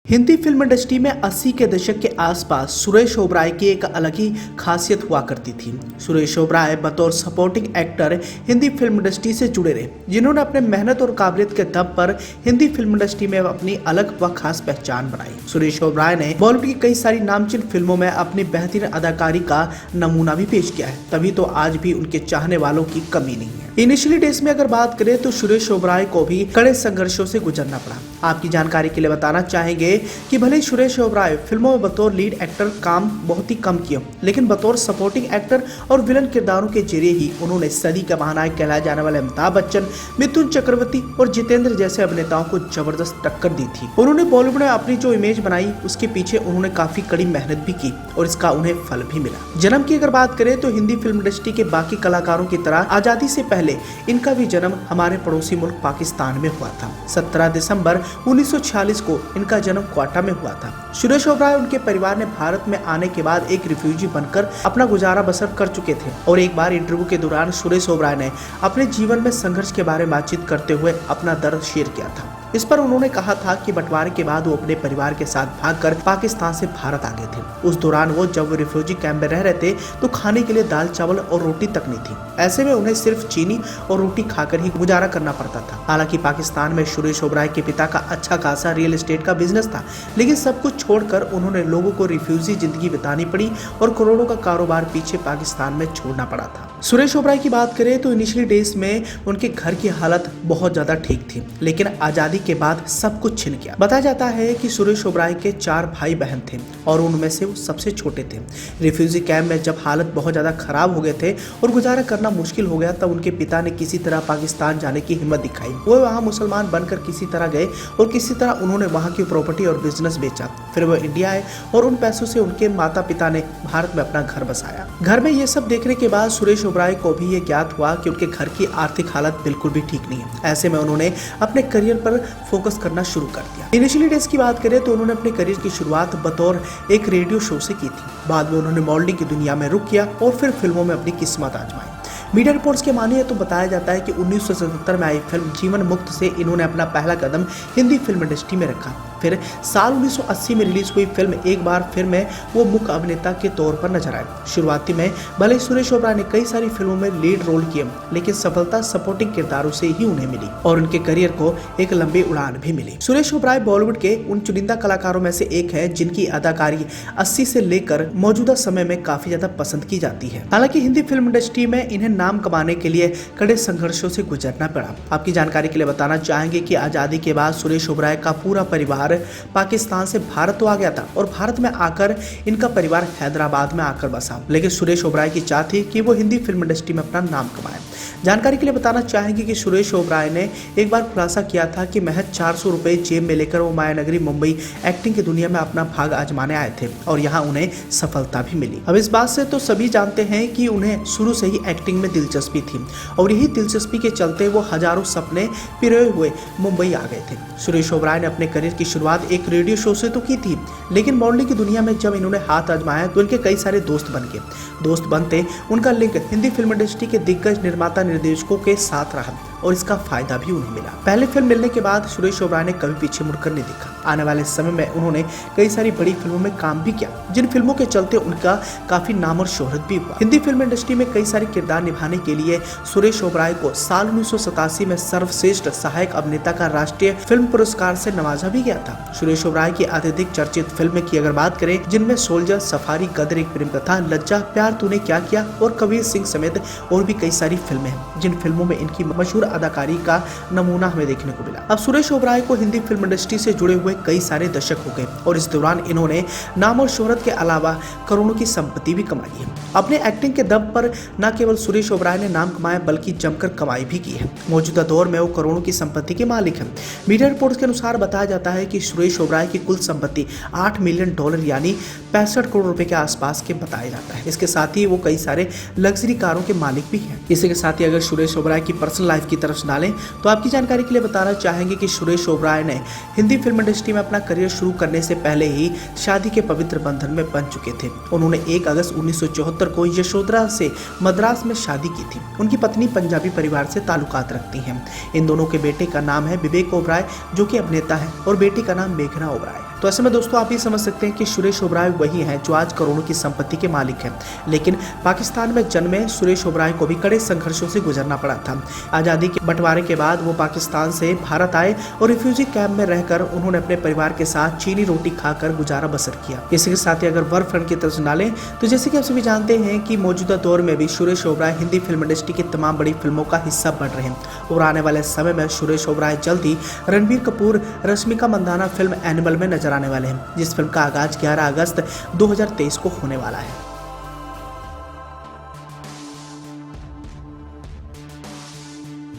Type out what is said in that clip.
Hindi film industry में 80 के दशक के आसपास सुरेश ओबराय की एक अलग ही खासियत हुआ करती थी। सुरेश ओबराय बतौर supporting actor Hindi film industry से जुड़े रहे, जिन्होंने अपने मेहनत और काबिलियत के दम पर हिंदी फिल्म इंडस्ट्री में अपनी अलग व खास पहचान बनाई। सुरेश ओबराय ने बॉलीवुड की कई सारी नामचीन फिल्मों में अपनी बेहतरीन अदाकारी का नमूना भी पेश किया है, तभी तो आज भी उनके चाहने वालों की कमी नहीं है। इनिशियली डेज में अगर बात करें तो सुरेश ओबराय को भी कड़े संघर्षों से गुजरना पड़ा। आपकी जानकारी के लिए बताना चाहेंगे कि भले ही सुरेश ओबराय फिल्मों में बतौर लीड एक्टर काम बहुत ही कम किया, लेकिन बतौर सपोर्टिंग एक्टर और विलन किरदारों के जरिए ही उन्होंने सदी का महानायक कहलाए जाने वाले अमिताभ बच्चन, मिथुन चक्रवर्ती और जितेंद्र जैसे अभिनेताओं को जबरदस्त टक्कर दी थी। उन्होंने बॉलीवुड में अपनी जो इमेज बनाई उसके पीछे उन्होंने काफी कड़ी मेहनत भी की और इसका उन्हें फल भी मिला। जन्म की अगर बात करें तो हिंदी फिल्म इंडस्ट्री के बाकी कलाकारों की तरह आजादी से पहले इनका भी जन्म हमारे पड़ोसी मुल्क पाकिस्तान में हुआ था। 17 दिसंबर 1946 को इनका जन्म क्वाटा में हुआ था। सुरेश ओबराय उनके परिवार ने भारत में आने के बाद एक रिफ्यूजी बनकर अपना गुजारा बसर कर चुके थे और एक बार इंटरव्यू के दौरान सुरेश ओबराय ने अपने जीवन में संघर्ष के बारे में बातचीत करते हुए अपना दर्द शेयर किया था। इस पर उन्होंने कहा था कि बंटवारे के बाद वो अपने परिवार के साथ भागकर पाकिस्तान से भारत आ गए थे। उस दौरान वो जब रिफ्यूजी कैंप में रह रहे थे तो खाने के लिए दाल चावल और रोटी तक नहीं थी। ऐसे में उन्हें सिर्फ चीनी और रोटी खाकर ही गुजारा करना पड़ता था। हालांकि पाकिस्तान में सुरेश ओबराय के पिता का अच्छा खासा रियल एस्टेट का बिजनेस था, लेकिन सब कुछ छोड़कर उन्होंने लोगों को रिफ्यूजी जिंदगी बितानी पड़ी और करोड़ों का कारोबार पीछे पाकिस्तान में छोड़ना पड़ा था। सुरेश ओबराय की बात करें तो इनिशियली डेज में उनके घर की हालत बहुत ज्यादा ठीक थी, लेकिन आजादी के बाद सब कुछ छिन गया। बताया जाता है कि सुरेश ओबराय के 4 भाई बहन थे और उनमें से वो सबसे छोटे थे। रिफ्यूजी कैंप में जब हालत बहुत ज्यादा खराब हो गए थे और गुजारा करना मुश्किल हो गया, तब उनके पिता ने किसी तरह पाकिस्तान जाने की हिम्मत दिखाई। वो वहाँ मुसलमान बनकर किसी तरह गए और किसी तरह उन्होंने वहाँ की प्रॉपर्टी और बिजनेस बेचा। फिर वो इंडिया आए और उन पैसों से उनके माता पिता ने भारत में अपना घर बसाया। घर में ये सब देखने के बाद सुरेश ओबराय को भी ये ज्ञात हुआ कि उनके घर की आर्थिक हालत बिल्कुल भी ठीक नहीं है। ऐसे में उन्होंने अपने करियर पर फोकस करना शुरू कर दिया। इनिशियली डेज की बात करें तो उन्होंने अपने करियर की शुरुआत बतौर एक रेडियो शो से की थी। बाद में उन्होंने मॉडलिंग की दुनिया में रुख किया और फिर फिल्मों में अपनी किस्मत आजमाई। मीडिया रिपोर्ट्स के मानिए तो बताया जाता है कि 1977 में आई फिल्म जीवन मुक्त से इन्होंने अपना पहला कदम हिंदी फिल्म इंडस्ट्री में रखा। फिर साल 1980 में रिलीज हुई फिल्म एक बार फिर में वो मुख्य अभिनेता के तौर पर नजर आए। शुरुआती में भले सुरेश ओबराय ने कई सारी फिल्मों में लीड रोल किए, लेकिन सफलता सपोर्टिंग किरदारों से ही उन्हें मिली और उनके करियर को एक लंबी उड़ान भी मिली। सुरेश ओबराय बॉलीवुड के उन चुनिंदा कलाकारों में से एक है जिनकी अदाकारी 80 से लेकर मौजूदा समय में काफी ज्यादा पसंद की जाती है। हालांकि हिंदी फिल्म इंडस्ट्री में इन्हें नाम कमाने के लिए कड़े संघर्षों से गुजरना पड़ा। आपकी जानकारी के लिए बताना चाहेंगे कि आजादी के बाद सुरेश ओबराय का पूरा परिवार पाकिस्तान से भारत तो आ गया था और भारत में आकर इनका परिवार हैदराबाद में आकर बसा, लेकिन सुरेश ओबराय की चाह थी कि वो हिंदी फिल्म इंडस्ट्री में अपना नाम कमाए। जानकारी के लिए बताना चाहेंगे कि सुरेश ओबराय ने एक बार खुलासा किया था कि महज 400 रुपए जेब में लेकर वो मायानगरी मुंबई एक्टिंग की दुनिया में अपना भाग आजमाने आए थे और यहाँ उन्हें सफलता भी मिली। अब इस बात से तो सभी जानते हैं कि उन्हें शुरू से ही एक्टिंग में दिलचस्पी थी और यही दिलचस्पी के चलते वो हजारों सपने पिरोए हुए मुंबई आ गए थे। सुरेश ओबराय ने अपने करियर की शुरुआत एक रेडियो शो से तो की थी, लेकिन मॉडलिंग की दुनिया में जब इन्होंने हाथ आजमाया तो इनके कई सारे दोस्त बन गए। दोस्त बनते उनका लिंक हिंदी फिल्म इंडस्ट्री के दिग्गज निर्माता निर्देशकों के साथ रहा और इसका फायदा भी उन्हें मिला। पहले फिल्म मिलने के बाद सुरेश ओबराय ने कभी पीछे मुड़कर नहीं देखा। आने वाले समय में उन्होंने कई सारी बड़ी फिल्मों में काम भी किया, जिन फिल्मों के चलते उनका काफी नाम और शोहरत भी हुआ। हिंदी फिल्म इंडस्ट्री में कई सारे किरदार निभाने के लिए सुरेश ओबराय को साल 1987 में सर्वश्रेष्ठ सहायक अभिनेता का राष्ट्रीय फिल्म पुरस्कार से नवाजा भी गया था। सुरेश ओबराय की अत्यधिक चर्चित फिल्म की अगर बात करें, जिनमें सोल्जर, सफारी, गदर, एक प्रेम कथा, लज्जा, प्यार तूने क्या किया और कबीर सिंह समेत और भी कई सारी फिल्में हैं, जिन फिल्मों में इनकी मशहूर अदाकारी का नमूना हमें देखने को मिला। अब सुरेश ओबराय को हिंदी फिल्म इंडस्ट्री से जुड़े हुए कई सारे दशक हो गए और इस दौरान इन्होंने नाम और शोहरत के अलावा करोड़ों की संपत्ति भी कमाई है। अपने एक्टिंग के दम पर न केवल सुरेश ओबराय ने नाम कमाया बल्कि जमकर कमाई भी की है। मौजूदा दौर में वो करोड़ों की संपत्ति के मालिक हैं। मीडिया रिपोर्ट्स के अनुसार बताया जाता है कि सुरेश ओबराय की कुल संपत्ति $8 मिलियन यानी 65 करोड़ रुपए के आसपास के बताया जाता है। इसके साथ ही वो कई सारे लग्जरी कारों के मालिक भी हैं। इसी के साथ ही अगर सुरेश ओबराय की पर्सनल लाइफ की तरफ डालें तो आपकी जानकारी के लिए बताना चाहेंगे कि सुरेश ओबराय ने हिंदी फिल्म इंडस्ट्री में अपना करियर शुरू करने से पहले ही शादी के पवित्र बंधन में बंध चुके थे। उन्होंने 1 अगस्त 1974 को यशोधरा से मद्रास में शादी की थी। उनकी पत्नी पंजाबी परिवार से ताल्लुकात रखती हैं। इन दोनों के बेटे का नाम है विवेक ओबराय, जो कि अभिनेता है, और बेटी का नाम मेघना ओबराय है। तो ऐसे में दोस्तों आप ये समझ सकते हैं कि सुरेश ओबराय वही हैं जो आज करोड़ों की संपत्ति के मालिक हैं। लेकिन पाकिस्तान में जन्मे सुरेश ओबराय को भी कड़े संघर्षों से गुजरना पड़ा था। आज़ादी के बंटवारे के बाद वो पाकिस्तान से भारत आए और रिफ्यूजी कैंप में रहकर उन्होंने अपने परिवार के साथ चीनी रोटी खाकर गुजारा बसर किया। इसी के साथ ही अगर वर्क फ्रंट की तरफ डालें तो जैसे कि आप सभी जानते हैं कि मौजूदा दौर में भी सुरेश ओबराय हिंदी फिल्म इंडस्ट्री की तमाम बड़ी फिल्मों का हिस्सा बन रहे हैं और आने वाले समय में सुरेश ओबराय जल्द ही रणबीर कपूर, रश्मिका मंदाना फिल्म एनिमल में नजर आने वाले हैं, जिस फिल्म का आगाज 11 अगस्त 2023 को होने वाला है।